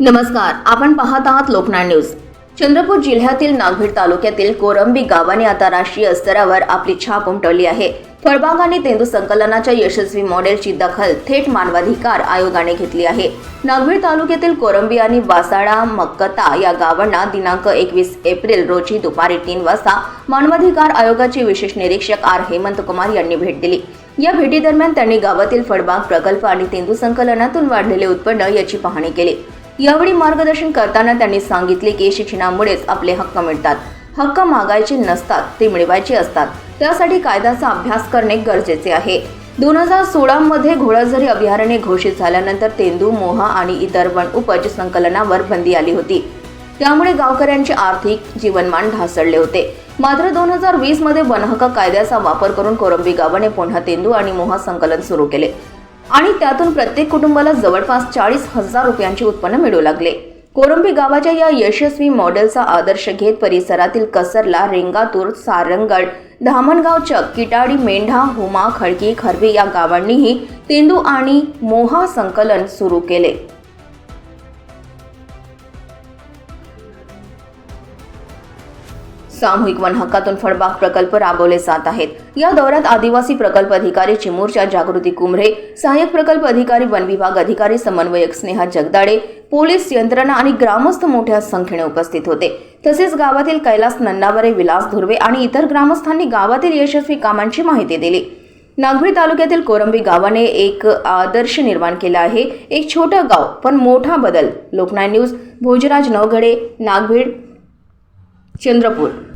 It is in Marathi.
नमस्कार, आपण पाहत आहात लोकनाळ न्यूज। चंद्रपूर जिल्ह्यातील नागभीड तालुक्यातील कोरंबी गावाने आता राष्ट्रीय स्तरावर आपली छाप उमटवली आहे। फळबाग आणि तेंदू संकलनाच्या यशस्वी मॉडेलची दखल थेट मानवाधिकार आयोगाने घेतली आहे। नागभीड तालुक्यातील कोरंबी आणि बासाडा मक्कता या गावांना दिनांक 21 एप्रिल रोजी दुपारी 3 वाजता मानवाधिकार आयोगाचे विशेष निरीक्षक आर हेमंत कुमार यांनी भेट दिली। या भेटीदरम्यान त्यांनी गावातील फळबाग प्रकल्प आणि तेंदू संकलनातून वाढलेले उत्पन्न याची पाहणी केली। यावेळी मार्गदर्शन करताना त्यांनी सांगितले की शिक्षणामुळेच आपले हक्क मिळतात। हक्क मागायचे नसतात, ते मिळवायचे असतात। त्यासाठी कायद्याचा अभ्यास करणे गरजेचे आहे। 2016 मध्ये घोडाझरी अभयारण्य घोषित झाल्यानंतर तेंदू, मोहा आणि इतर वन उपज संकलनावर बंदी आली होती। त्यामुळे गावकऱ्यांचे आर्थिक जीवनमान ढासळले होते। मात्र 2020 मध्ये वनहक्क कायद्याचा वापर करून कोरंबी गावाने पुन्हा तेंदू आणि मोहा संकलन सुरू केले आणि त्यातून प्रत्येक कुटुंबाला जवळपास 40,000 रुपयांचे उत्पन्न मिळू लागले। कोरंबी गावाच्या या यशस्वी मॉडेलचा आदर्श घेत परिसरातील कसरला, रेंगातूर, सारंगड, धामणगाव, चक, किटाडी, मेंढा, हुमा, खडकी, खरबी या गावांनीही तेंदू आणि मोहा संकलन सुरू केले। सामूहिक वन हक्कातून फळबाग प्रकल्प राबवले जात आहेत। या दौऱ्यात आदिवासी प्रकल्प अधिकारी चिमूरच्या जागृती कुंभरे, सहाय्यक प्रकल्प अधिकारी, वन विभाग अधिकारी, समन्वयक स्नेहा जगदाडे, पोलीस यंत्रणा आणि ग्रामस्थ मोठ्या संख्येने उपस्थित होते। तसेच गावातील कैलास नन्नावरे, विलास धुर्वे आणि इतर ग्रामस्थांनी गावातील यशस्वी कामांची माहिती दिली। नागभीड तालुक्यातील कोरंबी गावाने एक आदर्श निर्माण केला आहे। एक छोटं गाव पण मोठा बदल। लोकनाळ न्यूज, भोजराज नवघडे, नागभीड, चंद्रपूर।